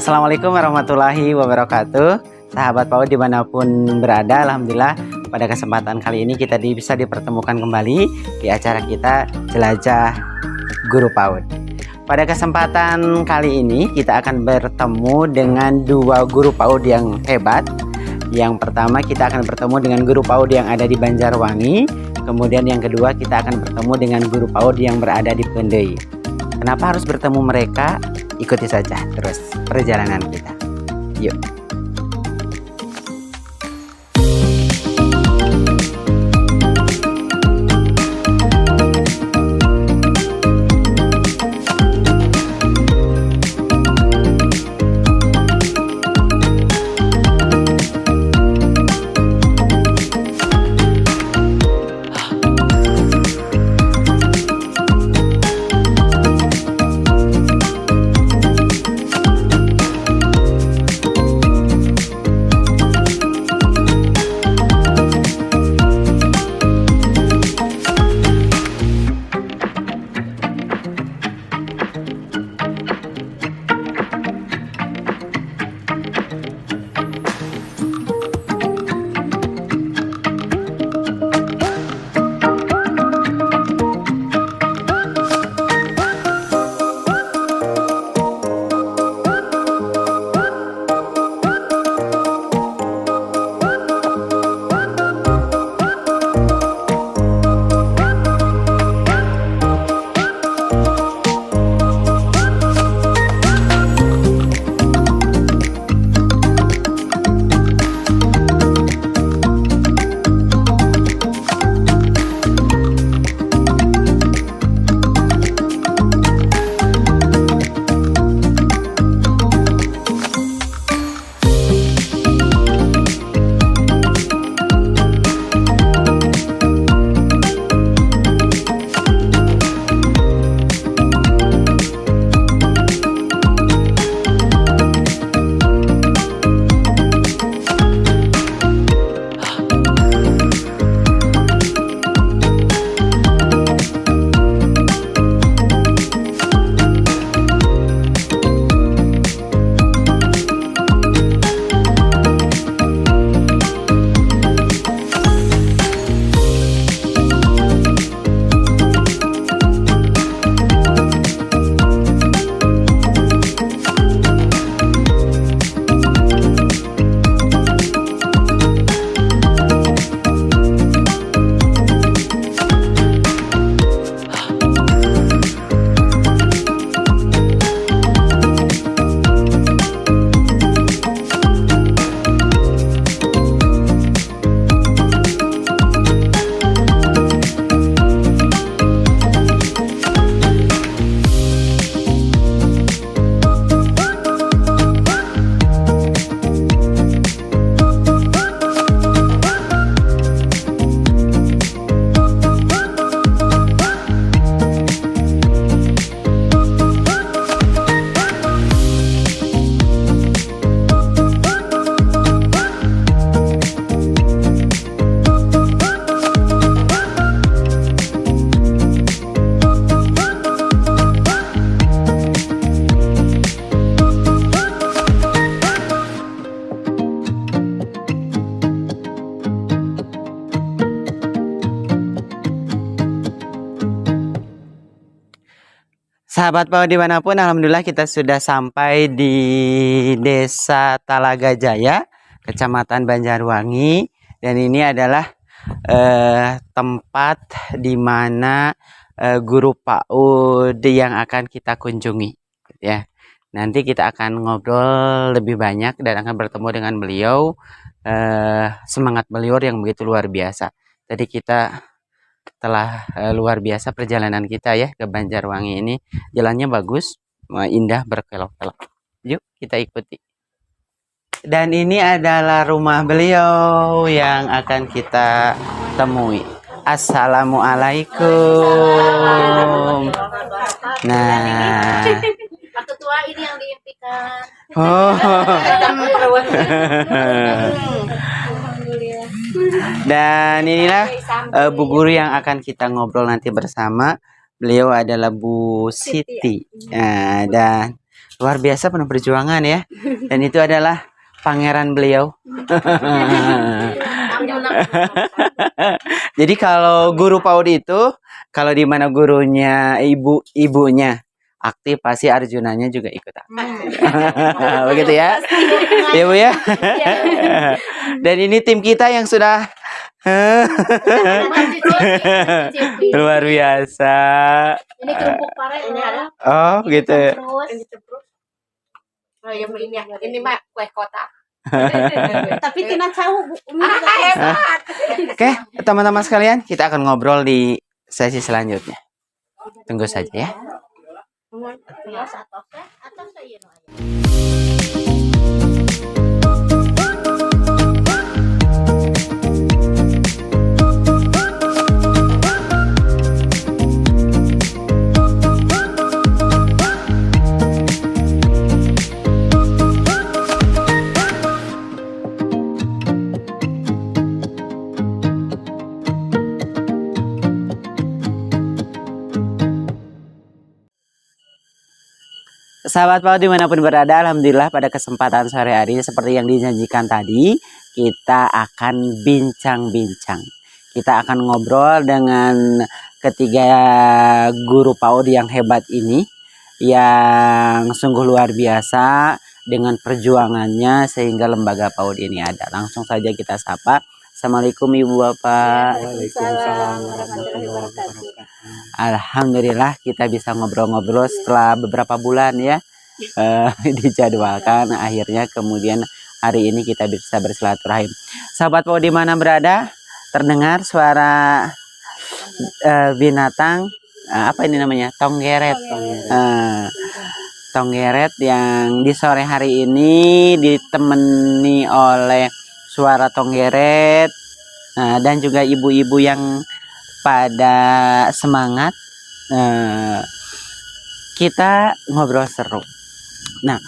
Assalamualaikum warahmatullahi wabarakatuh. Sahabat PAUD dimanapun berada, alhamdulillah pada kesempatan kali ini kita bisa dipertemukan kembali di acara kita Jelajah Guru PAUD. Pada kesempatan kali ini kita akan bertemu dengan dua guru PAUD yang hebat. Yang pertama kita akan bertemu dengan guru PAUD yang ada di Banjarwangi. Kemudian yang kedua kita akan bertemu dengan guru PAUD yang berada di Pendei. Kenapa harus bertemu mereka? Ikuti saja terus perjalanan kita. Yuk. Sahabat PAUD dimanapun, alhamdulillah kita sudah sampai di Desa Talaga Jaya, Kecamatan Banjarwangi, dan ini adalah tempat di mana guru PAUD yang akan kita kunjungi. Ya, nanti kita akan ngobrol lebih banyak dan akan bertemu dengan beliau. Semangat beliau yang begitu luar biasa. Tadi kita telah luar biasa perjalanan kita ya ke Banjarwangi ini. Jalannya bagus, indah, berkelok-kelok. Yuk kita ikuti. Dan ini adalah rumah beliau yang akan kita temui. Assalamualaikum. Nah, ketua ini yang diimpikan. oh. Dan inilah Bu Guru yang akan kita ngobrol nanti bersama. Beliau adalah Bu Siti. Nah, dan luar biasa penuh perjuangan ya. Dan itu adalah pangeran beliau. Jadi kalau guru PAUD itu, kalau di mana gurunya ibunya aktif, pasti Arjunanya juga ikut aktif. Begitu ya, ya Bu ya. Dan ini tim kita yang sudah luar biasa. Ini kerupuk pare ini ada. Oh gitu. Terus. Oh ya ini ya. Ini mah kue kotak. Tapi tina tahu Bu. Oke, teman-teman sekalian, kita akan ngobrol di sesi selanjutnya. Tunggu saja ya. Sahabat PAUD dimanapun berada, alhamdulillah pada kesempatan sore hari seperti yang dijanjikan tadi, kita akan bincang-bincang. Kita akan ngobrol dengan ketiga guru PAUD yang hebat ini, yang sungguh luar biasa dengan perjuangannya sehingga lembaga PAUD ini ada. Langsung saja kita sapa. Assalamualaikum Ibu Bapak. Waalaikumsalam warahmatullahi wabarakatuh. Alhamdulillah kita bisa ngobrol-ngobrol setelah beberapa bulan ya, dijadwalkan, akhirnya kemudian hari ini kita bisa bersilaturahim. Sahabat PAUD di mana berada, terdengar suara binatang apa ini namanya, tonggeret. Tonggeret yang di sore hari ini ditemani oleh suara tonggeret dan juga ibu-ibu yang pada semangat. Kita ngobrol seru. Nah,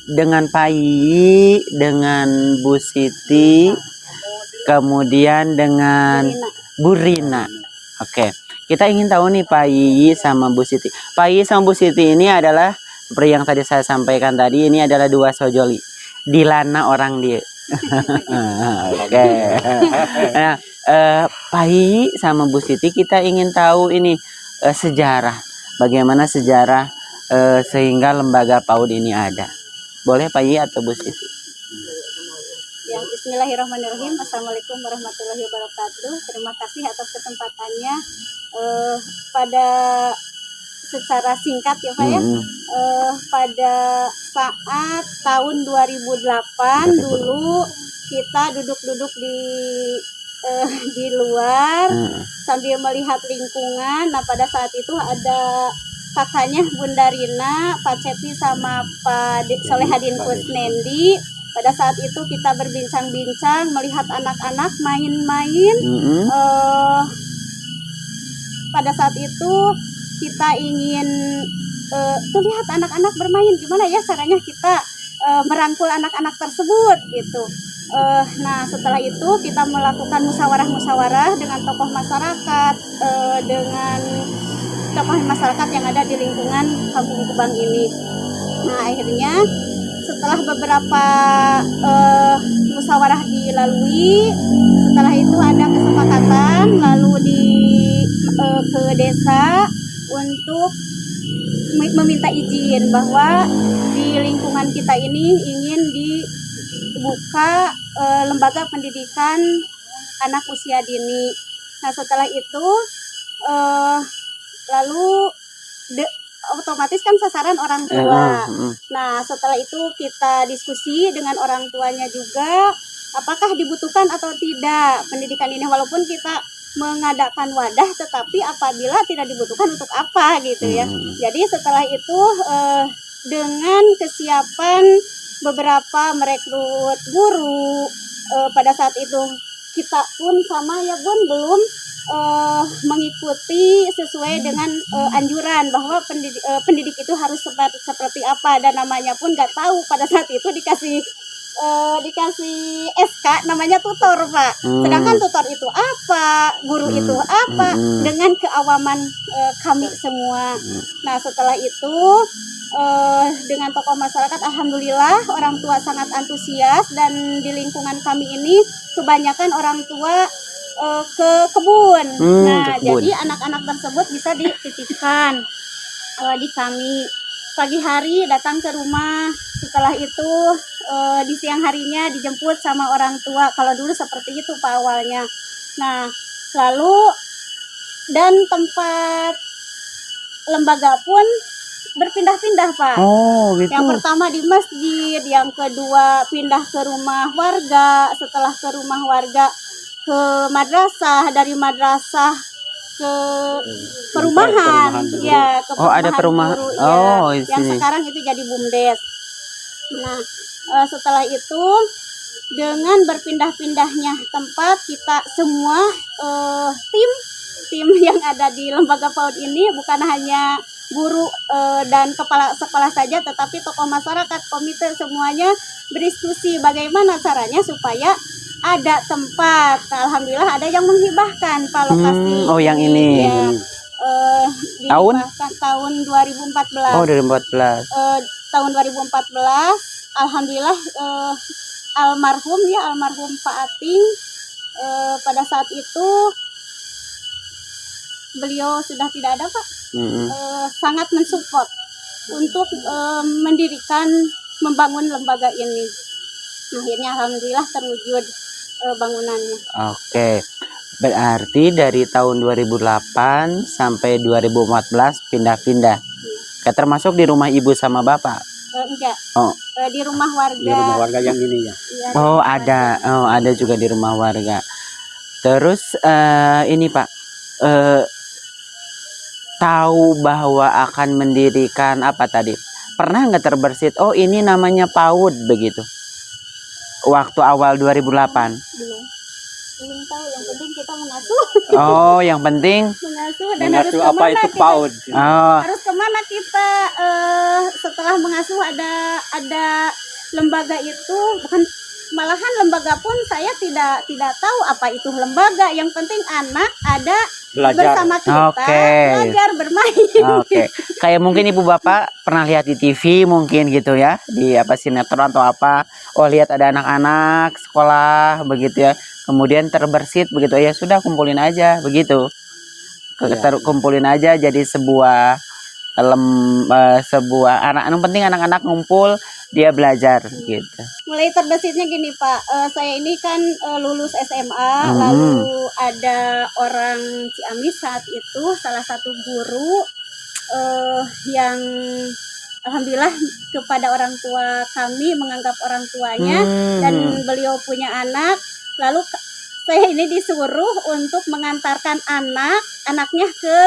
dengan Pak Yi, dengan Bu Siti, kemudian dengan Bu Rina. Oke, kita ingin tahu nih Pak Yi sama Bu Siti. Pak Yi sama Bu Siti ini adalah seperti yang tadi saya sampaikan tadi, ini adalah dua sojoli. Dilana orang dia. Oke. Nah, Pak Yi sama Bu Siti, kita ingin tahu ini sejarah. Bagaimana sejarah sehingga lembaga PAUD ini ada. Boleh Pak Yi atau Bu Siti? Yang Bismillahirrahmanirrahim. Assalamualaikum warahmatullahi wabarakatuh. Terima kasih atas kesempatannya. Pada secara singkat ya Pak ya, pada saat tahun 2008 dulu kita duduk-duduk di luar sambil melihat lingkungan. Nah pada saat itu ada kakaknya Bunda Rina, Pak Cepi sama Pak Solehadin Kusnendi. Pada saat itu kita berbincang-bincang melihat anak-anak main-main. Pada saat itu kita ingin tuh lihat anak-anak bermain, gimana ya caranya kita merangkul anak-anak tersebut gitu. Nah setelah itu kita melakukan musyawarah-musyawarah dengan tokoh masyarakat, dengan tokoh masyarakat yang ada di lingkungan Kampung Kubang ini. Nah akhirnya setelah beberapa musyawarah dilalui, setelah itu ada kesepakatan lalu ke desa untuk meminta izin bahwa di lingkungan kita ini ingin dibuka lembaga pendidikan anak usia dini. Nah setelah itu lalu otomatis kan sasaran orang tua. Nah setelah itu kita diskusi dengan orang tuanya juga, apakah dibutuhkan atau tidak pendidikan ini, walaupun kita mengadakan wadah, tetapi apabila tidak dibutuhkan untuk apa gitu ya. Jadi setelah itu dengan kesiapan beberapa merekrut guru, pada saat itu kita pun sama ya Bun belum mengikuti sesuai dengan anjuran bahwa pendidik itu harus seperti apa, dan namanya pun nggak tahu. Pada saat itu dikasih SK namanya tutor Pak, sedangkan tutor itu apa, guru itu apa, dengan keawaman kami semua. Nah setelah itu dengan tokoh masyarakat, alhamdulillah orang tua sangat antusias, dan di lingkungan kami ini kebanyakan orang tua ke kebun. Nah, ke kebun. jadi anak-anak tersebut bisa dititipkan di kami. Pagi hari datang ke rumah, setelah itu di siang harinya dijemput sama orang tua. Kalau dulu seperti itu Pak awalnya. Nah, lalu dan tempat lembaga pun berpindah-pindah Pak. Oh, gitu. Yang pertama di masjid, yang kedua pindah ke rumah warga, setelah ke rumah warga ke madrasah, dari madrasah ke perumahan. Ya, ke Oh, ada perumahan. guru, Oh, ya. di Yang sini. sekarang itu jadi BUMDes. Nah, setelah itu dengan berpindah-pindahnya tempat, kita semua tim yang ada di lembaga PAUD ini bukan hanya guru dan kepala sekolah saja, tetapi tokoh masyarakat, komite, semuanya berdiskusi bagaimana caranya supaya ada tempat. Alhamdulillah ada yang menghibahkan Pak lokasi. Oh, yang ini. Ya, Tahun? Tahun 2014. Oh, 2014. Tahun 2014 alhamdulillah almarhum Pak Ating pada saat itu beliau sudah tidak ada Pak. Sangat mensupport untuk membangun lembaga ini. Akhirnya alhamdulillah terwujud bangunannya. Oke. Berarti dari tahun 2008 sampai 2014 pindah-pindah. Termasuk di rumah ibu sama bapak? Enggak. Oh. Di rumah warga. Di rumah warga yang ini ya. Ya, Oh, ada. Oh, ada juga di rumah warga. Terus ini Pak, tahu bahwa akan mendirikan apa tadi? Pernah nggak terbersit? Oh, ini namanya PAUD begitu. Waktu awal 2008. Belum tahu, yang penting kita mengasuh. Oh, yang penting Mengasuh dan harus Mengasuh apa kemana itu kita, PAUD? oh, harus kemana kita setelah mengasuh ada lembaga itu, bukan, malahan lembaga pun saya tidak tahu apa itu lembaga. Yang penting anak ada Belajar. bersama kita, Oke. belajar bermain. oke. Kayak mungkin ibu bapak pernah lihat di TV mungkin gitu ya, di apa sinetron atau apa. Oh, lihat ada anak-anak sekolah begitu ya. Kemudian terbersit begitu ya, sudah kumpulin aja begitu. Kumpulin aja jadi sebuah sebuah anak, yang penting anak-anak ngumpul, dia belajar gitu. Mulai terbesitnya gini Pak, saya ini kan lulus SMA, lalu ada orang Ciamis saat itu, salah satu guru yang alhamdulillah kepada orang tua kami menganggap orang tuanya, dan beliau punya anak. Lalu saya ini disuruh untuk mengantarkan anaknya ke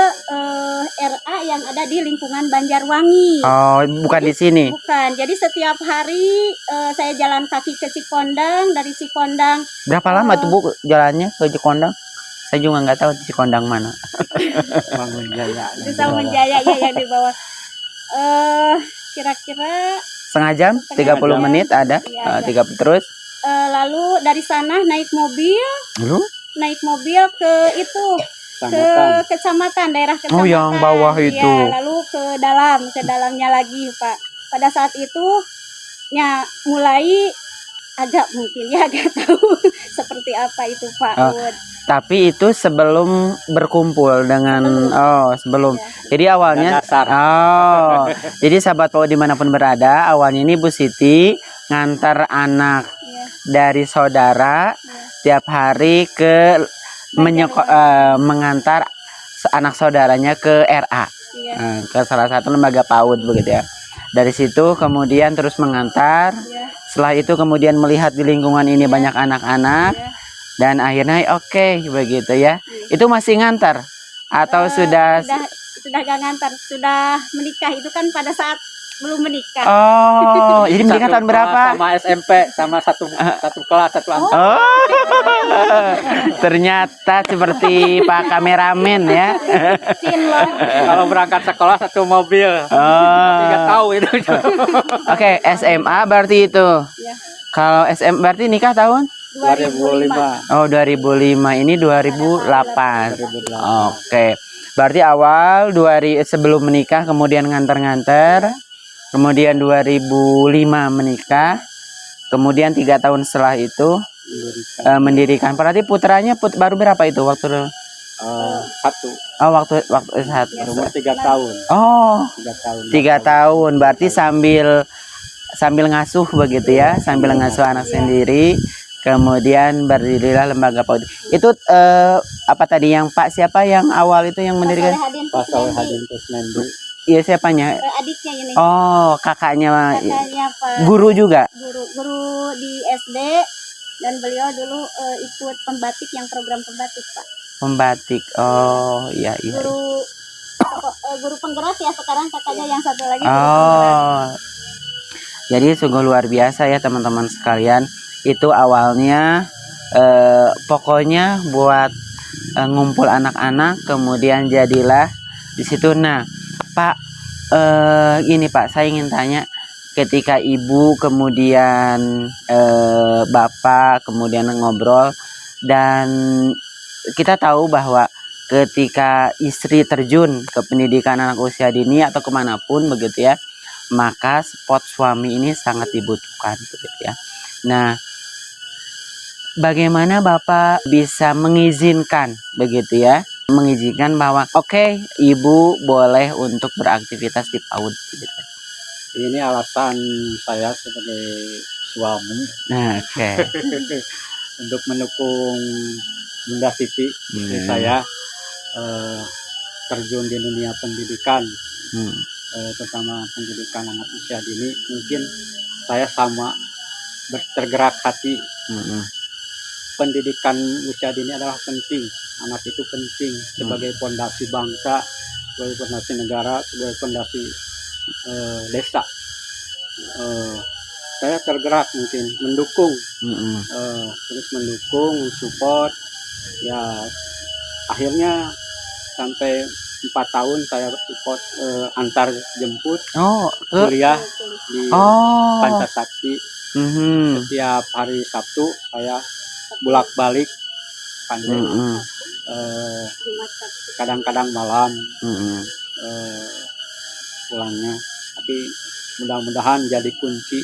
RA yang ada di lingkungan Banjarwangi. Oh, bukan di sini. Bukan. Jadi setiap hari saya jalan kaki ke Cikondang, dari Cikondang. Berapa lama tuh Bu jalannya ke Cikondang? Saya juga nggak tahu di Cikondang mana. Bangun Jaya. Di Samun Jaya ya, yang di bawah. Kira-kira Setengah jam, 30 menit ada. Iya, 30 terus. lalu dari sana naik mobil ke itu, ke kecamatan, daerah kecamatan. Oh, yang bawah itu. Ya, lalu ke dalamnya lagi Pak. Pada saat itu ya mulai agak tahu seperti apa itu Pak. Tapi itu sebelum berkumpul dengan sebelum. Ya. Jadi awalnya jadi sahabat PAUD dimanapun berada, awalnya ini Bu Siti ngantar anak dari saudara tiap hari ke mengantar anak saudaranya ke RA, ke salah satu lembaga PAUD begitu ya. Dari situ kemudian terus mengantar. Setelah itu kemudian melihat di lingkungan ini banyak anak-anak, dan akhirnya oke, begitu ya. Itu masih ngantar atau sudah gak ngantar, sudah menikah. Itu kan pada saat belum menikah. Oh, jadi menikah tahun berapa? Sama SMP, sama satu kelas, satu angkatan. Oh, ternyata seperti Pak kameramen ya. Kalau berangkat sekolah satu mobil. Nggak tahu itu. Oke, SMA berarti itu. Ya. Kalau SM berarti nikah tahun? 2005. Oh, 2005, ini 2008. Oke. Berarti awal sebelum menikah kemudian nganter-nganter. kemudian 2005 menikah, kemudian 3 tahun setelah itu mendirikan. Berarti putranya baru berapa itu waktu? Satu. Oh, waktu satu. Umur 3 tahun. Oh, 3 tahun. 3 tahun. Berarti sambil ngasuh begitu ya, sambil ngasuh anak sendiri. Kemudian berdirilah lembaga PAUD. Itu apa tadi yang Pak siapa yang awal itu yang mendirikan? Pak Solehadin Kusnandi. Iya, siapanya? Adiknya ini. Oh, kakaknya Pak. guru juga. Guru di SD, dan beliau dulu ikut pembatik, yang program pembatik, Pak. Pembatik. Oh, iya. Guru penggerak ya sekarang kakaknya, yang satu lagi. Oh. Jadi sungguh luar biasa ya teman-teman sekalian. Itu awalnya pokoknya buat ngumpul anak-anak, kemudian jadilah di situ. Nah, Pak, ini Pak, saya ingin tanya, ketika ibu kemudian bapak kemudian ngobrol, dan kita tahu bahwa ketika istri terjun ke pendidikan anak usia dini atau kemanapun begitu ya, maka spot suami ini sangat dibutuhkan begitu ya. Nah, bagaimana Bapak bisa mengizinkan begitu ya, mengizinkan bahwa oke, ibu boleh untuk beraktivitas di PAUD begitu. Ini alasan saya sebagai suami. Nah, oke. Untuk mendukung Bunda Siti, istri saya terjun di dunia pendidikan, terutama pendidikan anak usia dini. Mungkin saya sama tergerak hati. Pendidikan usia dini adalah penting, anak itu penting sebagai fondasi bangsa, sebagai fondasi negara, sebagai fondasi desa. Saya tergerak mungkin mendukung, terus mendukung, support ya. Akhirnya sampai 4 tahun saya support antar jemput kuliah di Pancasakti. Setiap hari Sabtu saya bolak-balik Pandai, kadang-kadang malam pulangnya. Tapi mudah-mudahan jadi kunci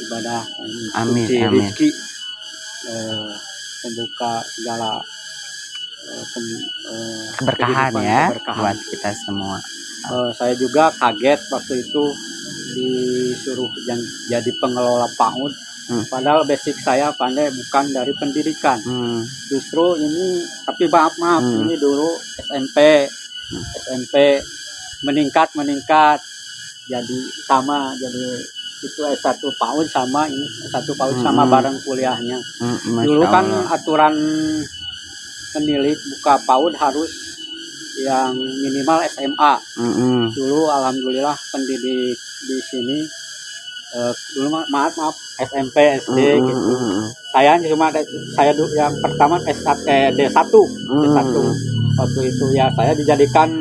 ibadah, kunci rezeki, pembuka segala keberkahan ya, keberkahan buat kita semua. Saya juga kaget waktu itu disuruh jadi pengelola PAUD. Padahal basic saya pandai bukan dari pendidikan. Justru ini, tapi maaf ini dulu SMP meningkat jadi sama, jadi itu S1 PAUD sama ini S1 PAUD sama bareng kuliahnya. Dulu kan aturan penilik buka PAUD harus yang minimal SMA. Dulu alhamdulillah pendidik di sini dulu maaf SMP SD gitu. Saya yang pertama D1 waktu itu ya. Saya dijadikan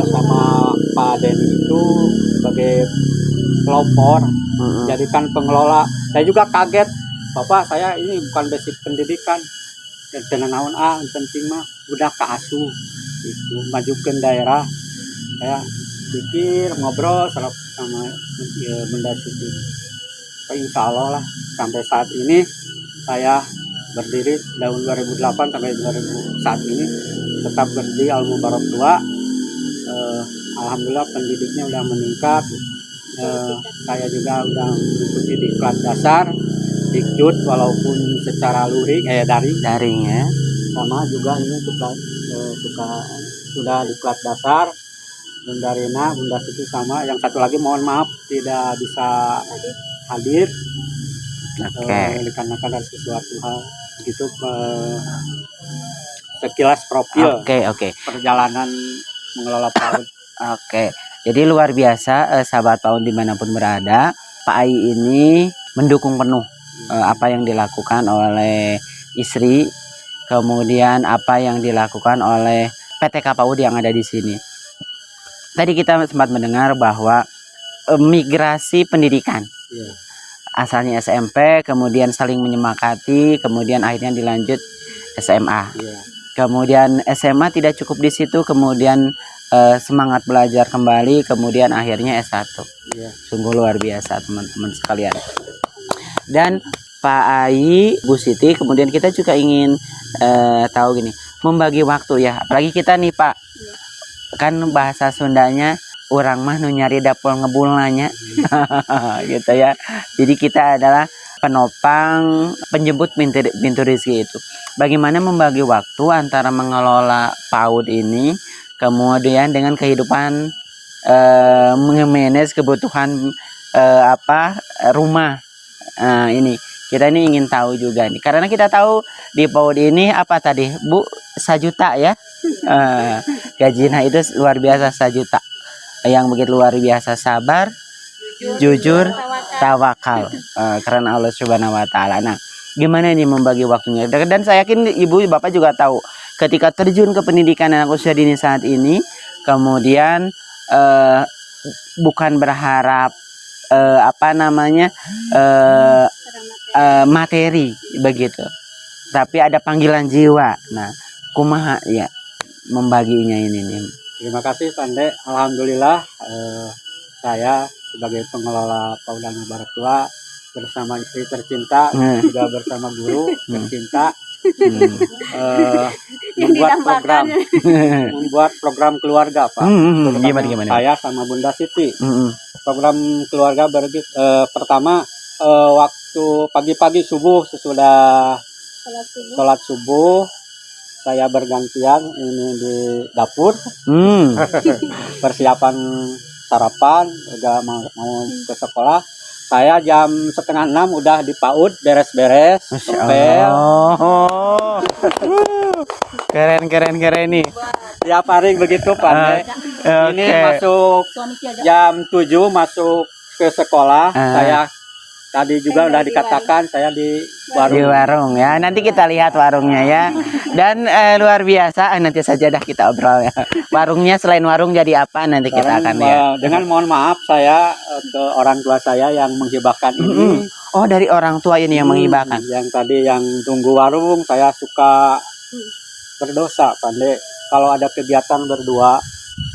sama Pak Denny itu sebagai pelopor, jadikan pengelola. Saya juga kaget, Bapak, saya ini bukan basic pendidikan, tenang penting mah udah keasuh itu, maju ke daerah. Saya pikir ngobrol sama Bunda Siti, insya Allah lah sampai saat ini saya berdiri tahun 2008 sampai 2000 saat ini tetap berdiri Al Mubarak 2. Alhamdulillah pendidiknya udah meningkat. Saya juga udah mengikuti diklat dasar, dikjut walaupun secara luring daring ya. Sama juga ini sudah diklat dasar. Bunda Rina, Bunda Siti sama. Yang satu lagi mohon maaf tidak bisa hadir. Dikarenakan ada sesuatu hal begitu. Sekilas profil perjalanan mengelola PAUD. Jadi luar biasa sahabat PAUD dimanapun berada, Pak Ai ini mendukung penuh apa yang dilakukan oleh istri, kemudian apa yang dilakukan oleh PTK PAUD yang ada di sini. Tadi kita sempat mendengar bahwa migrasi pendidikan, asalnya SMP, kemudian saling menyemangati, kemudian akhirnya dilanjut SMA. kemudian SMA tidak cukup di situ, kemudian semangat belajar kembali, kemudian akhirnya S1. Iya. Sungguh luar biasa teman-teman sekalian. Dan Pak Ai, Bu Siti, kemudian kita juga ingin tahu gini, membagi waktu ya, apalagi kita nih Pak, kan bahasa Sundanya orang mah nu nyari dapur ngebulanya gitu ya. Jadi kita adalah penopang, penjemput pintu rezeki itu. Bagaimana membagi waktu antara mengelola PAUD ini, kemudian dengan kehidupan mengemanage kebutuhan rumah. Ini kita ini ingin tahu juga nih, karena kita tahu di PAUD ini apa tadi Bu, 1 juta ya. Gajinya itu luar biasa, 1 juta. Yang begitu luar biasa, sabar, jujur, tawakal, karena Allah Subhanahu wa taala. Nah, gimana ini membagi waktunya? Dan saya yakin Ibu Bapak juga tahu ketika terjun ke pendidikan anak usia dini saat ini, kemudian bukan berharap materi begitu, tapi ada panggilan jiwa. Nah, kumaha ya membaginya ini nih. Terima kasih Pande. Alhamdulillah saya sebagai pengelola PAUD Al Mubarak Tua bersama istri tercinta, juga bersama guru tercinta, membuat program keluarga Pak. Gimana? Saya sama Bunda Siti. Program keluarga pertama waktu pagi-pagi subuh sesudah sholat subuh saya bergantian ini di dapur, persiapan sarapan, udah mau ke sekolah. Saya jam 5:30 udah di PAUD beres-beres, ngepel. Keren nih. Tiap hari begitu Pak. Ini masuk jam 7 masuk ke sekolah. Saya tadi juga udah dikatakan saya di warung. Di warung ya. Nanti kita lihat warungnya ya. Dan luar biasa. Nanti saja dah kita obrol ya. Warungnya selain warung jadi apa nanti kita akan lihat. Dengan mohon maaf saya ke orang tua saya yang menghibahkan ini. Oh, dari orang tua ini yang menghibahkan. Yang tadi yang tunggu warung, saya suka berdosa Pande. Kalau ada kegiatan berdua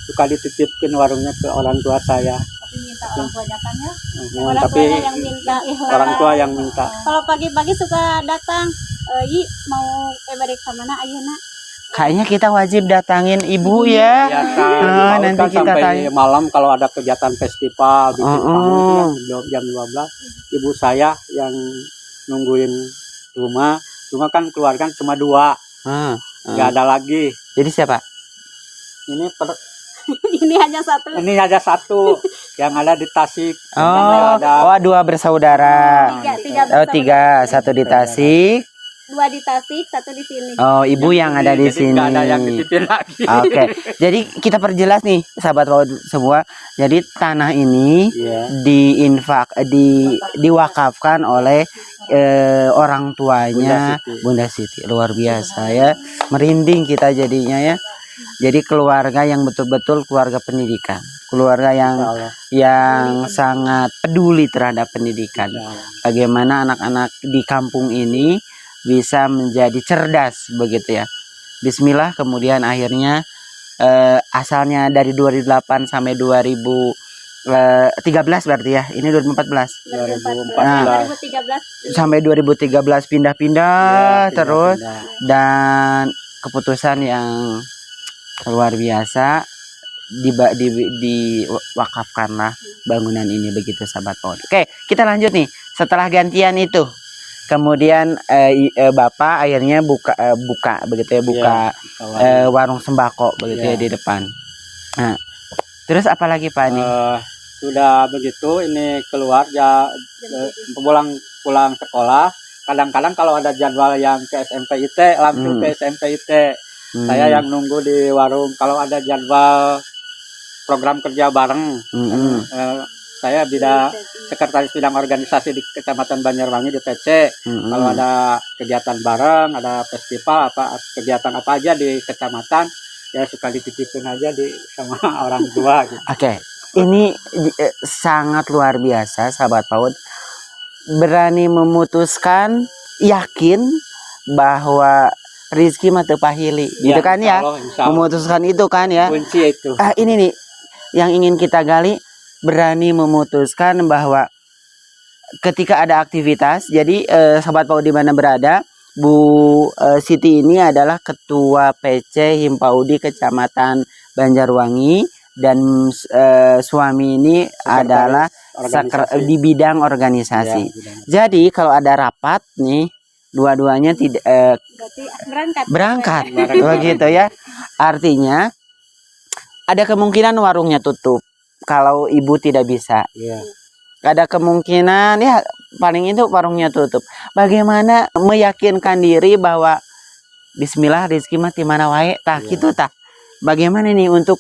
suka dititipkan warungnya ke orang tua saya. Minta orang tua datangnya, tapi yang minta ikhlas. orang tua yang minta. Kalau pagi-pagi suka datang, mau balik ke mana ayeuna? Kayaknya kita wajib datangin ibu ya. Nanti kan kita sampai malam kalau ada kegiatan festival bikin panggung jam 12, ibu saya yang nungguin rumah. Cuma kan keluarga cuma 2. Nggak ada lagi. Jadi siapa? Ini hanya satu. Ini aja 1 yang ada di Tasik. Oh, 2 bersaudara. 3, 1 di Tasik. 2 di Tasik, 1 di sini. Oh, ibu yang ada di sini. Nggak ada yang dititipin lagi. Oke. Jadi kita perjelas nih, sahabat PAUD semua. Jadi tanah ini diwakafkan oleh orang tuanya Bunda Siti. Luar biasa ya. Merinding kita jadinya ya. Jadi keluarga yang betul-betul keluarga pendidikan, keluarga yang sangat peduli terhadap pendidikan. Bagaimana anak-anak di kampung ini bisa menjadi cerdas begitu ya. Bismillah, kemudian akhirnya asalnya dari 2008 sampai 2013 berarti ya. Ini 2014. 2013 sampai 2013 pindah-pindah terus dan keputusan yang luar biasa diwakafkanlah bangunan ini begitu sahabat PAUD. Oke, kita lanjut nih. Setelah gantian itu, kemudian Bapak akhirnya buka begitu ya, warung sembako begitu ya di depan. Nah, terus apalagi Pak nih? Sudah begitu ini keluar pulang sekolah. Kadang-kadang kalau ada jadwal yang ke SMPIT langsung ke SMPIT. Saya yang nunggu di warung. Kalau ada jadwal program kerja bareng, saya sekretaris bidang organisasi di Kecamatan Banjarwangi di PC. Kalau ada kegiatan bareng, ada festival kegiatan apa aja di kecamatan, ya suka dititipin aja sama orang tua. Gitu. Oke, ini sangat luar biasa sahabat PAUD. Berani memutuskan, yakin bahwa Rizky mah teu pahili gitu kan ya, insya Allah. memutuskan itu kan ya. Kunci itu. Ini nih yang ingin kita gali, berani memutuskan bahwa ketika ada aktivitas, jadi Sobat PAUD di mana berada, Bu Siti ini adalah Ketua PC Himpaudi Kecamatan Banjarwangi, dan suami ini adalah di bidang organisasi. Ya, jadi kalau ada rapat nih, dua-duanya tidak berangkat begitu ya. Artinya ada kemungkinan warungnya tutup kalau ibu tidak bisa. Ya. Ada kemungkinan ya paling itu warungnya tutup. Bagaimana meyakinkan diri bahwa Bismillah rezeki mah di mana wae tah gitu tah. Bagaimana nih untuk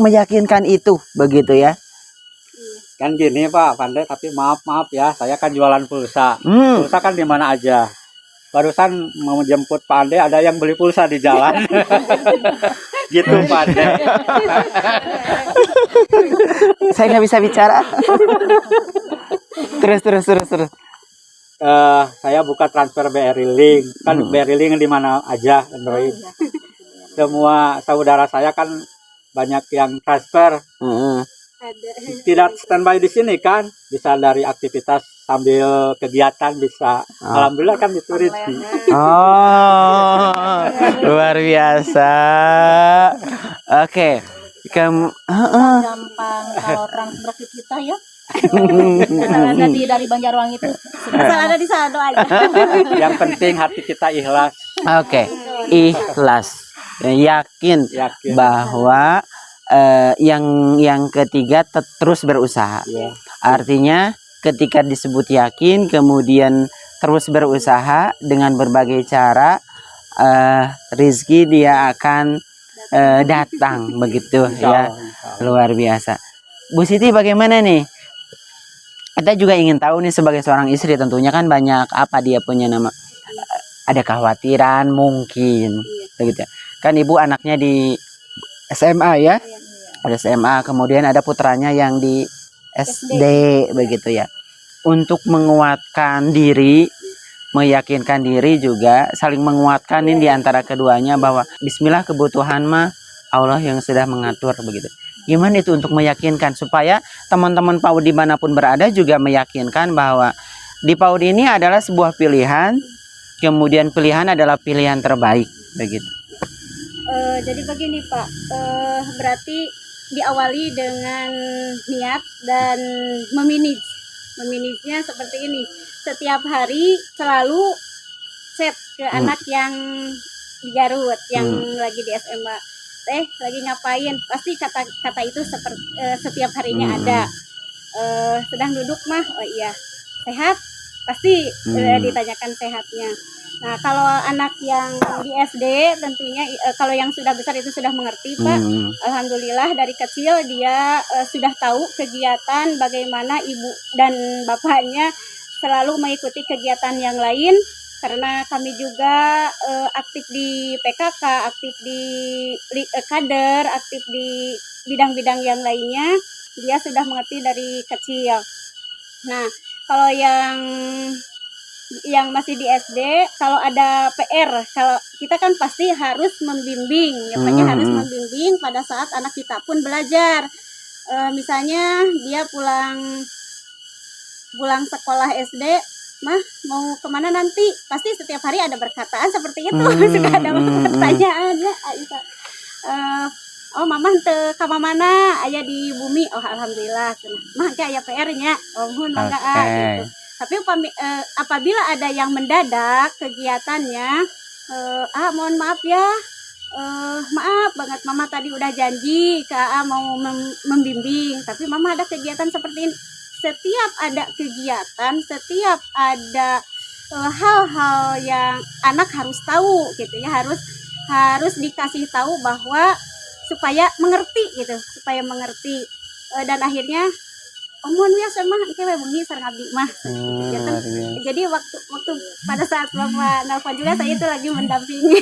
meyakinkan itu begitu ya? Kan gini Pak Pandai, tapi maaf ya, saya kan jualan pulsa. Pulsa kan di mana aja. Barusan mau jemput Pak Ande, ada yang beli pulsa di jalan. Gitu Pak Ande. Saya nggak bisa bicara. Terus. Saya buka transfer BRI Link. Kan BRI Link di mana aja Android. Semua saudara saya kan banyak yang transfer. Tidak standby di sini kan, bisa dari aktivitas sambil kegiatan bisa. Alhamdulillah kan itu rezeki. Oh, luar biasa. Oke. Gampang kalau transfer ke kita ya. Asal ada dari Banjarwangi itu. Asal ada di saldo aja. Yang penting hati kita ikhlas. Oke, ikhlas. Yakin bahwa yang ketiga terus berusaha. Yeah. Artinya ketika disebut yakin, kemudian terus berusaha dengan berbagai cara, rezeki dia akan datang begitu ya. Luar biasa. Bu Siti bagaimana nih? Kita juga ingin tahu nih sebagai seorang istri, tentunya kan banyak apa dia punya nama, ada kekhawatiran mungkin begitu. Kan ibu anaknya di SMA ya. Ada SMA, kemudian ada putranya yang di SD begitu ya. Untuk menguatkan diri, meyakinkan diri juga, saling menguatkan ini di antara keduanya bahwa bismillah kebutuhan mah Allah yang sudah mengatur begitu. Gimana itu untuk meyakinkan supaya teman-teman PAUD dimanapun berada juga meyakinkan bahwa di PAUD ini adalah sebuah pilihan, kemudian pilihan adalah pilihan terbaik begitu. Jadi begini Pak, berarti diawali dengan niat dan memanage seperti ini. Setiap hari selalu set ke anak yang di Garut, yang lagi di SMA. Lagi ngapain? Pasti kata itu setiap harinya ada. Sedang duduk mah, oh iya. Sehat? Pasti ditanyakan sehatnya. Nah, kalau anak yang di SD tentunya kalau yang sudah besar itu sudah mengerti, Pak. Alhamdulillah dari kecil dia sudah tahu kegiatan bagaimana ibu dan bapaknya selalu mengikuti kegiatan yang lain, karena kami juga aktif di PKK, aktif di kader, aktif di bidang-bidang yang lainnya. Dia sudah mengerti dari kecil. Nah, kalau yang masih di SD, kalau ada PR, kalau kita kan pasti harus membimbing, ya Pak, harus membimbing pada saat anak kita pun belajar. Misalnya dia pulang sekolah SD, mah mau kemana nanti? Pasti setiap hari ada perkataan seperti itu, sudah ada pertanyaan ya. Oh mama henteu ka mana? Aya di bumi. Oh alhamdulillah. Mah ge aya PR-nya. Oh mun mangga gitu. Tapi apabila ada yang mendadak kegiatannya, mohon maaf ya, maaf banget mama tadi udah janji ke mau membimbing, tapi mama ada kegiatan seperti ini. Setiap ada kegiatan, setiap ada hal-hal yang anak harus tahu gitu ya, harus dikasih tahu bahwa supaya mengerti gitu, dan akhirnya mohon ya sama kayak bengi sareng abdi mah. Jadi waktu pada saat Bapak nelpon juga, saya itu lagi mendampingi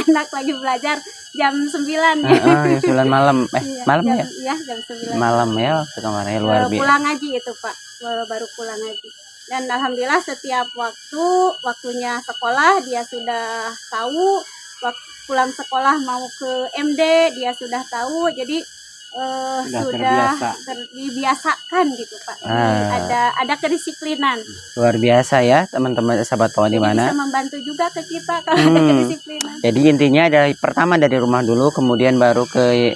anak lagi belajar jam 9 ya. 9 malam. Malam ya? Iya, jam 9. Malam ya waktu kemarin luar biasa. Pulang ngaji itu, Pak. Baru pulang ngaji. Dan alhamdulillah setiap waktunya sekolah dia sudah tahu, pulang sekolah mau ke MD dia sudah tahu, jadi sudah dibiasakan gitu Pak. Jadi ada kedisiplinan. Luar biasa ya teman-teman sahabat pohon di mana. Bisa membantu juga ke kita kalau ada kedisiplinan. Jadi intinya dari pertama dari rumah dulu, kemudian baru ke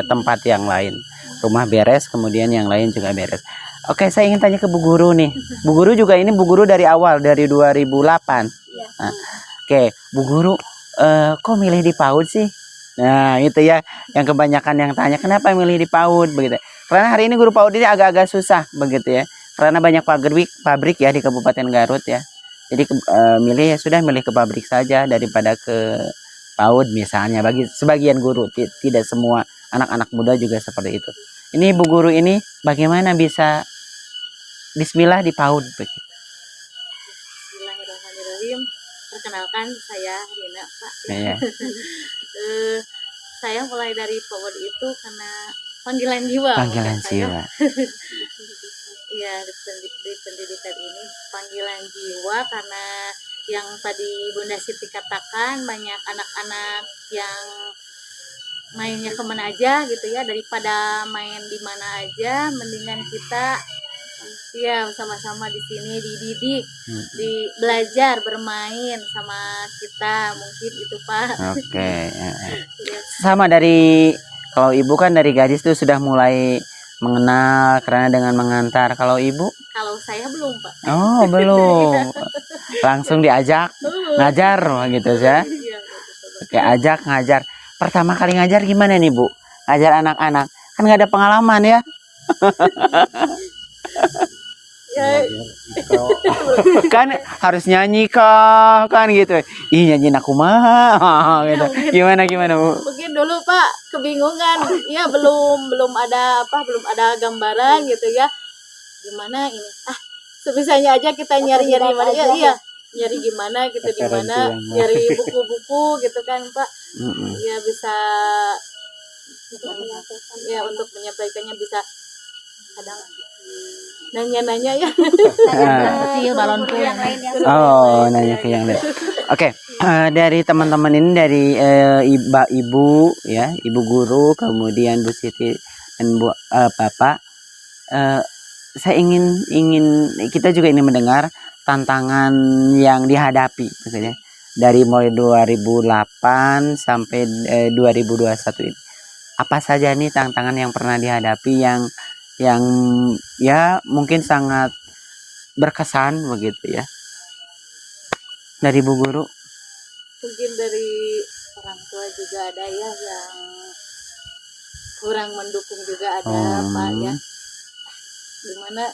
tempat yang lain. Rumah beres, kemudian yang lain juga beres. Oke, saya ingin tanya ke Bu Guru nih. Bu Guru juga ini Bu Guru dari awal, dari 2008. Ya. Nah, oke, Bu Guru, kok milih di PAUD sih? Nah, itu ya, yang kebanyakan yang tanya, kenapa milih di PAUD begitu? Karena hari ini guru PAUD ini agak-agak susah begitu ya, karena banyak pabrik ya di Kabupaten Garut ya. Jadi milih ya sudah milih ke pabrik saja daripada ke PAUD misalnya. Bagi sebagian guru, tidak semua anak-anak muda juga seperti itu. Ini Bu Guru ini bagaimana bisa Bismillah di PAUD begitu? Bismillahirrahmanirrahim. Perkenalkan saya Rina Pak. Iya. Saya mulai dari PAUD itu karena panggilan jiwa. Panggilan jiwa. Iya, di pendidikan ini panggilan jiwa, karena yang tadi Bunda Siti katakan, banyak anak-anak yang mainnya kemana aja gitu ya, daripada main di mana aja, mendingan kita ya sama-sama di sini dididik, di belajar bermain sama kita, mungkin itu Pak. Oke. Sama dari, kalau ibu kan dari gadis tuh sudah mulai mengenal karena dengan mengantar. Kalau ibu? Kalau saya belum Pak. Oh belum. Langsung diajak ngajar gitu ya. Oke, ajak ngajar. Pertama kali ngajar gimana nih Bu? Ngajar anak-anak kan nggak ada pengalaman ya. Kan harus nyanyi kah kan gitu. Ih, nyanyi aku mah gitu. Gimana Bu? Mungkin dulu Pak kebingungan. Ya belum ada gambaran gitu ya. Gimana ini? Sebisanya aja kita nyari-nyari mana ya, iya. Nyari gimana gitu, di mana nyari buku-buku gitu kan Pak. Ya bisa ya untuk menyampaikannya bisa kadang nanya-nanya ya. Kecil balonku yang lain yang Oh, nanya ke yang lain. Oke, dari teman-teman ini dari ibu ya, ibu guru, kemudian Bu Siti dan Bu Bapak, saya ingin kita juga ingin mendengar tantangan yang dihadapi maksudnya dari mulai 2008 sampai 2021 ini. Apa saja nih tantangan yang pernah dihadapi yang ya mungkin sangat berkesan begitu ya, dari Bu Guru? Mungkin dari orang tua juga ada ya yang kurang mendukung juga ada Pak ya. Gimana?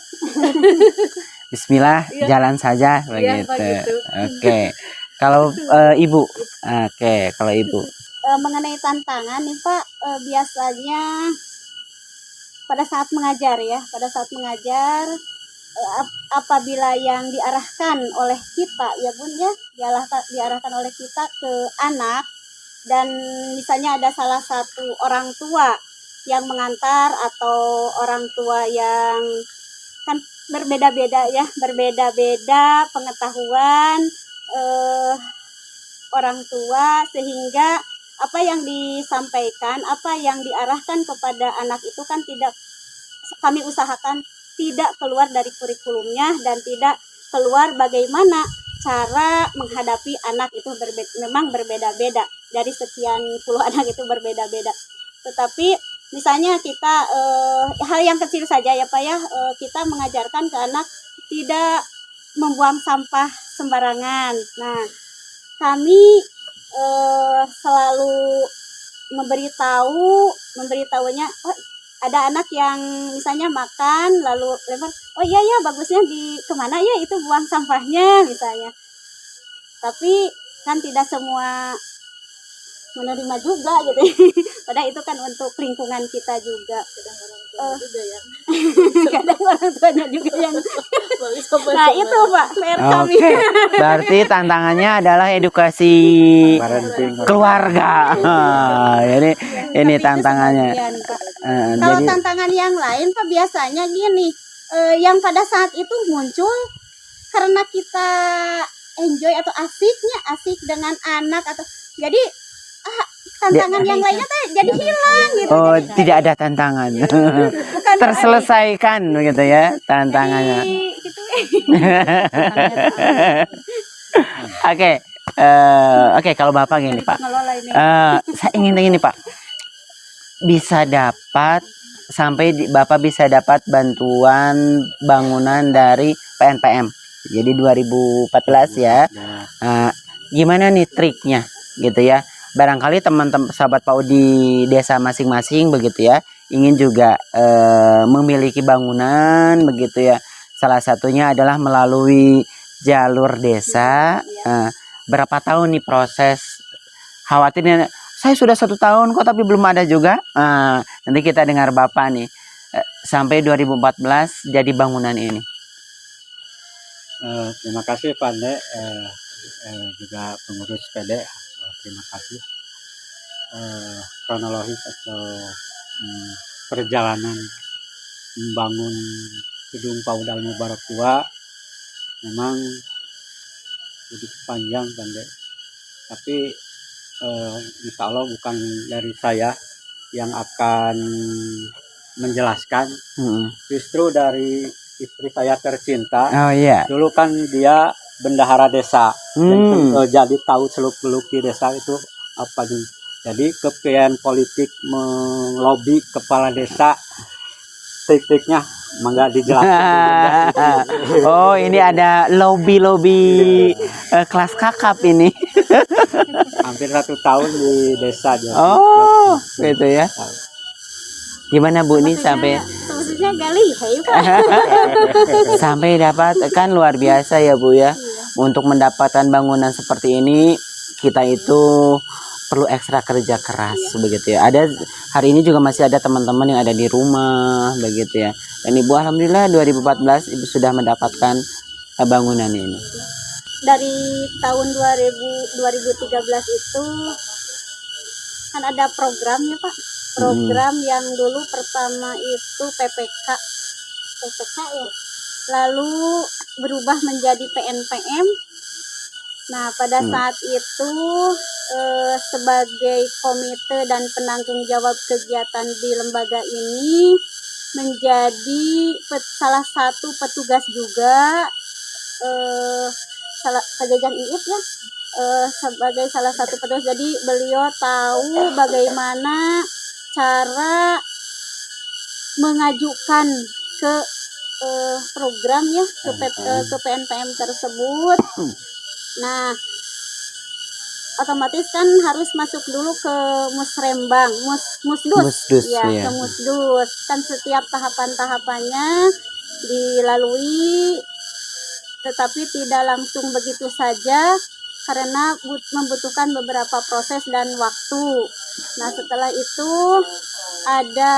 Bismillah, ya. Jalan saja begitu. Ya, gitu. Oke. Kalau Ibu, kalau Ibu mengenai tantangan nih Pak, biasanya pada saat mengajar apabila yang diarahkan oleh kita ya Bun ya, diarahkan oleh kita ke anak, dan misalnya ada salah satu orang tua yang mengantar atau orang tua yang kan berbeda-beda pengetahuan orang tua, sehingga apa yang disampaikan, apa yang diarahkan kepada anak itu kan kami usahakan tidak keluar dari kurikulumnya dan tidak keluar bagaimana cara menghadapi anak itu memang berbeda-beda, dari sekian puluh anak itu berbeda-beda. Tetapi misalnya kita hal yang kecil saja ya Pak ya, kita mengajarkan ke anak tidak membuang sampah sembarangan. Nah, kami selalu memberitahunya, oh ada anak yang misalnya makan lalu lempar, oh iya ya bagusnya kemana ya itu buang sampahnya misalnya. Tapi kan tidak semua menerima juga gitu. Padahal itu kan untuk lingkungan kita juga. Kadang orang tuanya juga yang nah itu Pak PR kami. Berarti tantangannya adalah edukasi keluarga. Ini tantangannya. Kalau tantangan yang lain Pak biasanya gini, yang pada saat itu muncul karena kita enjoy atau asik dengan anak, atau Jadi tantangan yang lainnya teh jadi hilang gitu. Oh, Jadi tidak ada tantangan. bukan Terselesaikan begitu ya tantangannya. gitu. Oke. Oke, kalau Bapak gini, Pak. Ngelola ini. Saya ingin ini, Pak. Bisa dapat Bapak bisa dapat bantuan bangunan dari PNPM. Jadi 2014 ya. Gimana nih triknya gitu ya? Barangkali teman-teman sahabat PAUD di desa masing-masing begitu ya, ingin juga memiliki bangunan begitu ya. Salah satunya adalah melalui jalur desa. Berapa tahun nih proses? Khawatirnya saya sudah 1 tahun kok tapi belum ada juga. Nanti kita dengar Bapak nih. Sampai 2014 jadi bangunan ini. Terima kasih Pak Nek, juga pengurus PD. Terima kasih. Kronologis atau perjalanan membangun gedung PAUD Al Mubarak tua memang begitu panjang Pak Nek. Tapi insya Allah bukan dari saya yang akan menjelaskan, justru dari istri saya tercinta. Oh iya. Dulu kan dia bendahara desa, jadi tahu seluk-beluk di desa itu apa nih. Jadi kepian politik melobi kepala desa, trik-triknya mangga dijelaskan. Oh, ini ada lobby kelas kakap ini. Hampir 1 tahun di desa dia. Oh, gitu ya. Gimana Bu nih sampai Maksudnya gali, hey Pak. sampai dapat kan luar biasa ya Bu ya. Untuk mendapatkan bangunan seperti ini kita itu perlu ekstra kerja keras begitu ya. Ada hari ini juga masih ada teman-teman yang ada di rumah begitu ya. Dan Ibu alhamdulillah 2014 Ibu sudah mendapatkan bangunan ini. Dari tahun 2013 itu kan ada programnya Pak. Program yang dulu pertama itu PPK ya. Lalu berubah menjadi PNPM. Nah, pada saat itu sebagai komite dan penanggung jawab kegiatan di lembaga ini menjadi salah satu petugas juga Pajajan IIF ya, sebagai salah satu petugas. Jadi beliau tahu bagaimana cara mengajukan ke program ya, ke PNPM tersebut. Nah, otomatis kan harus masuk dulu ke Musrembang, Musdus ya, ke Musdus. Kan setiap tahapan-tahapannya dilalui, tetapi tidak langsung begitu saja karena membutuhkan beberapa proses dan waktu. Nah, setelah itu ada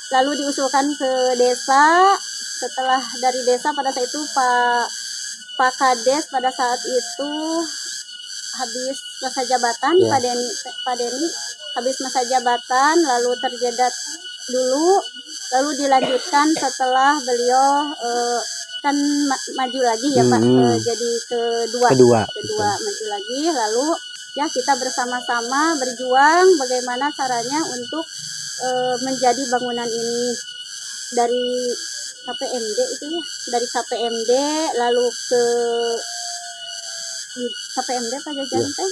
lalu diusulkan ke desa. Setelah dari desa pada saat itu Pak Kades pada saat itu habis masa jabatan, Pak Deni habis masa jabatan, lalu terjeda dulu, lalu dilanjutkan setelah beliau kan maju lagi ya Pak, jadi kedua maju lagi. Lalu ya kita bersama-sama berjuang bagaimana caranya untuk menjadi bangunan ini dari KPMD itu ya, dari KPMD lalu ke KPMD Pajajan teh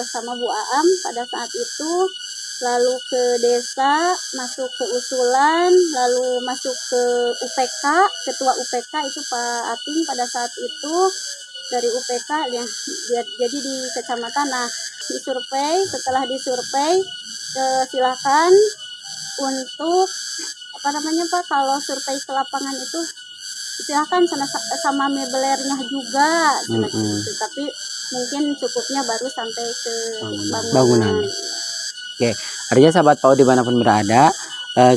sama Bu Aam pada saat itu, lalu ke desa, masuk ke usulan, lalu masuk ke UPK, ketua UPK itu Pak Ating pada saat itu. Dari UPK ya, jadi di kecamatan. Nah, disurvei, setelah disurvei silakan untuk apa namanya Pak, kalau survei ke lapangan itu silakan sama mebelernya juga gitu. Tapi mungkin cukupnya baru sampai ke bangunan. Oke, artinya sahabat PAUD dimanapun berada,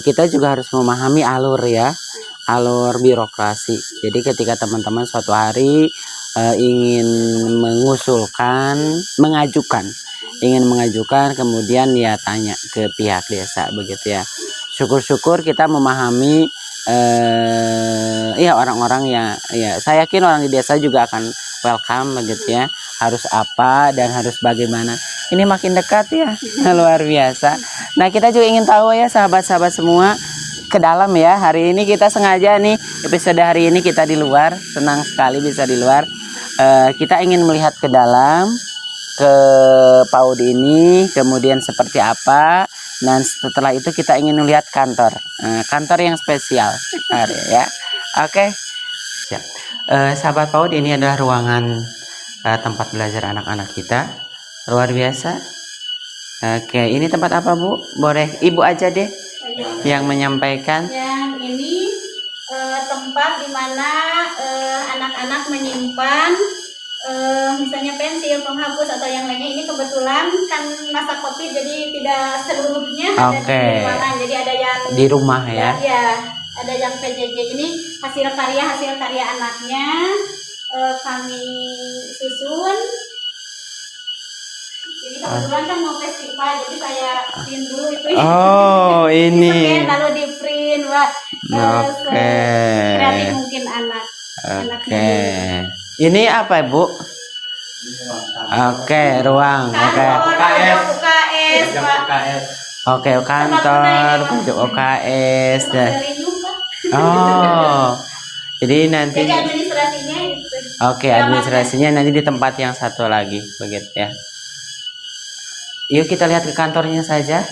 kita juga harus memahami alur ya, alur birokrasi. Jadi ketika teman-teman suatu hari ingin ingin mengajukan, kemudian ya tanya ke pihak desa begitu ya. Syukur-syukur kita memahami ya orang-orang ya saya yakin orang di desa juga akan welcome begitu ya, harus apa dan harus bagaimana. Ini makin dekat ya, luar biasa. Nah, kita juga ingin tahu ya sahabat-sahabat semua, ke dalam ya. Hari ini kita sengaja nih, episode hari ini kita di luar, senang sekali bisa di luar. Kita ingin melihat ke dalam, ke PAUD ini, kemudian seperti apa. Dan setelah itu kita ingin melihat kantor, kantor yang spesial ya. Oke, siap. Sahabat PAUD, ini adalah ruangan tempat belajar anak-anak kita, luar biasa. Oke, ini tempat apa Bu? Boleh Ibu aja deh yang menyampaikan. Yang ini tempat di mana anak-anak menyimpan misalnya pensil, penghapus atau yang lainnya. Ini kebetulan kan masa Covid jadi tidak seluruhnya ada di ruangan. Jadi ada yang di rumah ya. Ya, ada yang PJJ. Ini hasil karya anaknya kami susun. Jadi kebetulan kan mau festival, jadi saya print dulu itu. Oh, ini. Lalu di print, wah. Oke. Kreatif mungkin anak. Oke. Ini apa Bu? Oke, ruang. Oke. UKS, Oke, kantor, pojok UKS. Oh. Jadi nanti. Jadi administrasinya itu. Oke, administrasinya nanti di tempat yang satu lagi, begitu ya. Yuk kita lihat ke kantornya saja.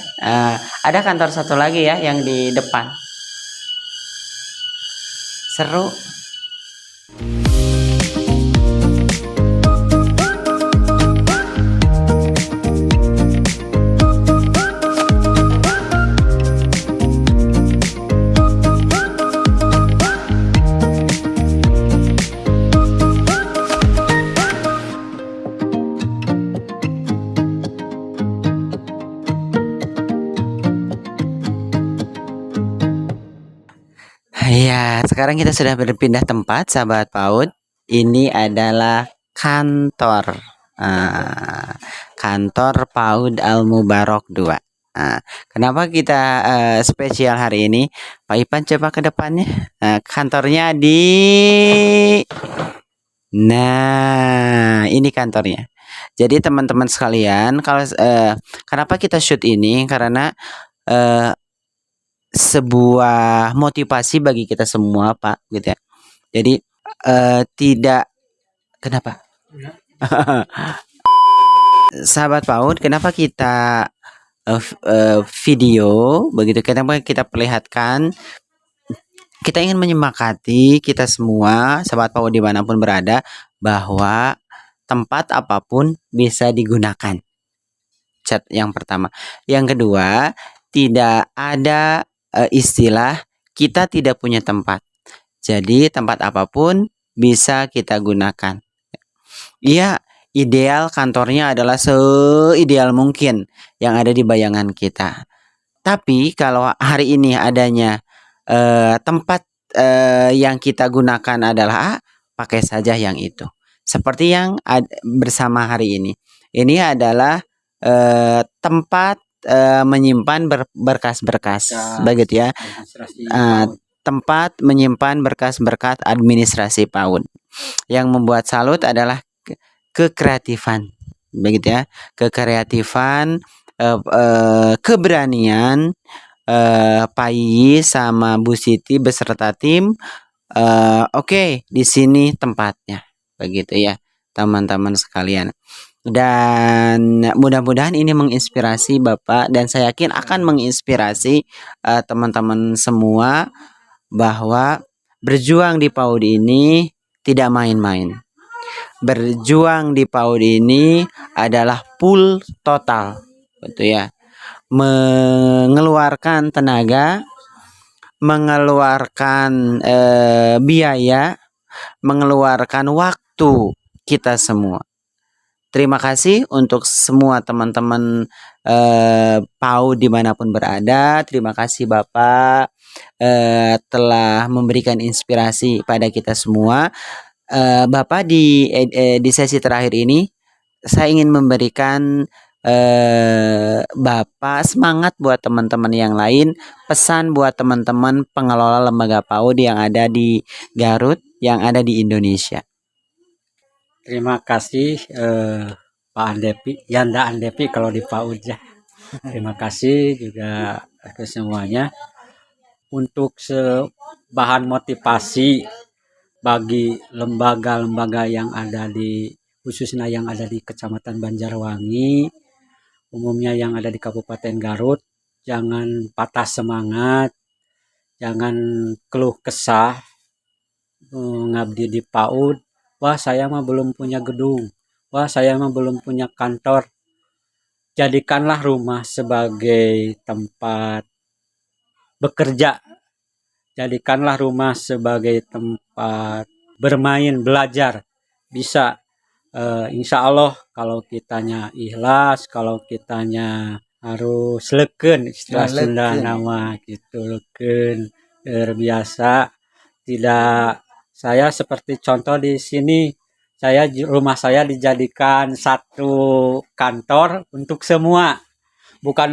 Ada kantor satu lagi ya yang di depan. Seru. Ya, sekarang kita sudah berpindah tempat, sahabat PAUD. Ini adalah kantor, kantor PAUD Al Mubarok 2. Kenapa kita spesial hari ini? Pak Ipan coba ke depannya. Kantornya Nah, ini kantornya. Jadi teman-teman sekalian, kalau kenapa kita shoot ini? Karena sebuah motivasi bagi kita semua, Pak, gitu ya. Jadi tidak kenapa? Sahabat PAUD, kenapa kita video begitu? Kenapa kita perlihatkan? Kita ingin menyemangati kita semua, sahabat PAUD dimanapun berada, bahwa tempat apapun bisa digunakan. Chat yang pertama. Yang kedua, tidak ada istilah kita tidak punya tempat. Jadi tempat apapun bisa kita gunakan. Iya, ideal kantornya adalah seideal mungkin yang ada di bayangan kita. Tapi kalau hari ini adanya tempat yang kita gunakan adalah pakai saja yang itu. Seperti yang bersama hari ini. Ini adalah tempat menyimpan berkas-berkas, begitu ya. Tempat menyimpan berkas-berkas administrasi PAUD. Yang membuat salut adalah kekreatifan, begitu ya. Kekreatifan, keberanian Pai sama Bu Siti beserta tim. Oke, di sini tempatnya, begitu ya, teman-teman sekalian. Dan mudah-mudahan ini menginspirasi Bapak, dan saya yakin akan menginspirasi teman-teman semua bahwa berjuang di PAUD ini tidak main-main. Berjuang di PAUD ini adalah full total, betul ya. Mengeluarkan tenaga, mengeluarkan biaya, mengeluarkan waktu kita semua. Terima kasih untuk semua teman-teman PAUD dimanapun berada. Terima kasih Bapak telah memberikan inspirasi pada kita semua. Bapak di sesi terakhir ini saya ingin memberikan Bapak semangat buat teman-teman yang lain, pesan buat teman-teman pengelola lembaga PAUD yang ada di Garut, yang ada di Indonesia. Terima kasih Pak Andepi, Yanda Andepi kalau di PAUD ya. Terima kasih juga ke semuanya untuk bahan motivasi bagi lembaga-lembaga yang ada di khususnya yang ada di Kecamatan Banjarwangi, umumnya yang ada di Kabupaten Garut. Jangan patah semangat, jangan keluh kesah, ngabdi di PAUD. Wah, saya mah belum punya gedung. Wah, saya mah belum punya kantor. Jadikanlah rumah sebagai tempat bekerja. Jadikanlah rumah sebagai tempat bermain, belajar. Bisa, insya Allah kalau kitanya ikhlas, kalau kitanya harus leken, istilah Sunda nama gitu, leken, terbiasa. Tidak, saya seperti contoh di sini, rumah saya dijadikan satu kantor untuk semua, bukan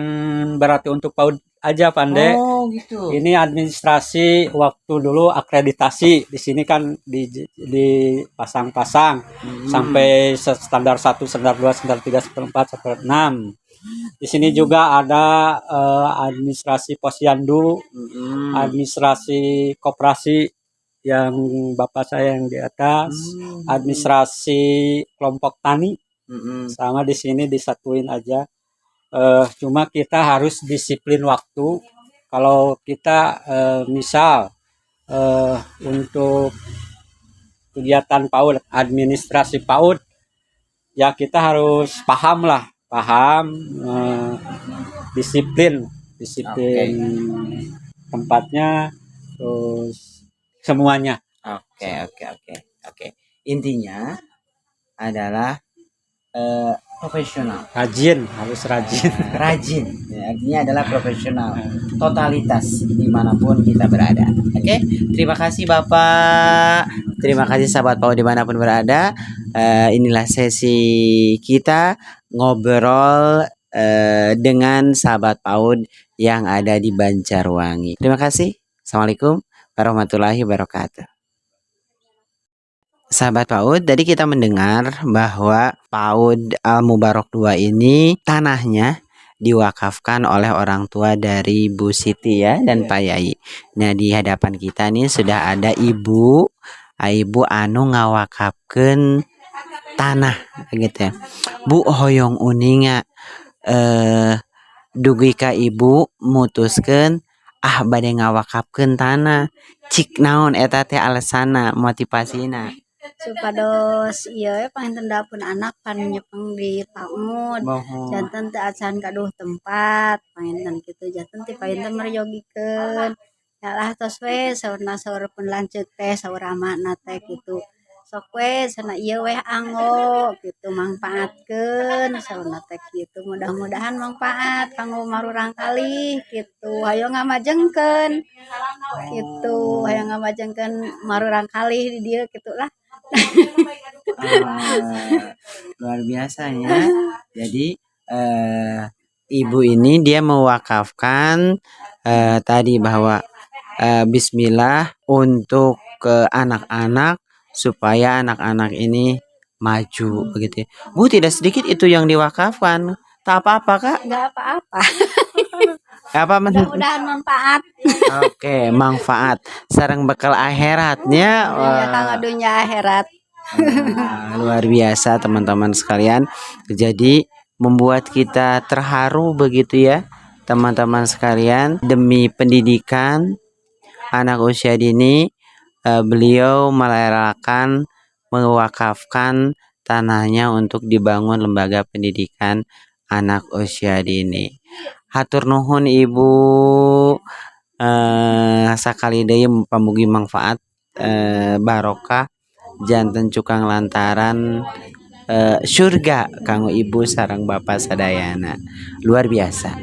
berarti untuk PAUD aja, Pande. Oh gitu. Ini administrasi waktu dulu akreditasi di sini kan dipasang-pasang sampai standar 1, standar 2, standar 3, standar 4, standar 6. Di sini juga ada administrasi posyandu, administrasi koperasi yang bapak saya yang di atas, administrasi kelompok tani, sama di sini disatuin aja. Cuma kita harus disiplin waktu. Kalau kita misal untuk kegiatan PAUD, administrasi PAUD, ya kita harus paham disiplin tempatnya, terus semuanya. Oke. Intinya adalah profesional, Harus rajin. rajin. Ya, artinya adalah profesional, totalitas dimanapun kita berada. Oke, terima kasih Bapak. Terima kasih sahabat PAUD dimanapun berada. Inilah sesi kita ngobrol dengan sahabat PAUD yang ada di Banjarwangi. Terima kasih. Assalamualaikum warahmatullahi wabarakatuh. Sahabat PAUD, tadi kita mendengar bahwa PAUD Al Mubarok 2 ini tanahnya diwakafkan oleh orang tua dari Bu Siti ya dan Pak Yai. Nah, di hadapan kita nih sudah ada ibu anu ngawakafkeun tanah gitu ya. Bu hoyong uninga dugi ka ibu mutuskeun bade ngawakafkeun tanah. Cik naon eta teh alasana motivasina? Supados ieu panghentendapun anak nyepeng di PAUD. Janten teu acan kaduh tempat, panghenten kitu janten ti painten merjogikeun. Yalah tos we saurna saureupeun lanceuk teh saurama-na teh kitu. Sok we cenah ieu we anggo gitu mangpaatkeun saurna teh kitu. Mudah-mudahan mangpaat kanggo marurang kalih gitu. Hayo ngamajengkeun. Gitu, hayo ngamajengkeun marurang kalih di dieu kitu lah. Luar biasa ya. Jadi ibu ini dia mewakafkan tadi bahwa Bismillah untuk ke anak-anak supaya anak-anak ini maju begitu ya. Bu, tidak sedikit itu yang diwakafkan. Tak apa-apa Kak? Enggak apa-apa. Apa Mudah-mudahan manfaat. Oke, manfaat sareng bekal akhiratnya. Ya kang dunya akhirat. Luar biasa teman-teman sekalian. Jadi membuat kita terharu begitu ya teman-teman sekalian. Demi pendidikan anak usia dini, beliau merelakan mewakafkan tanahnya untuk dibangun lembaga pendidikan anak usia dini. Hatur nuhun Ibu, sakali deui pamugi manfaat barokah janten cukang lantaran surga kanggo ibu sareng bapak sadayana. Luar biasa.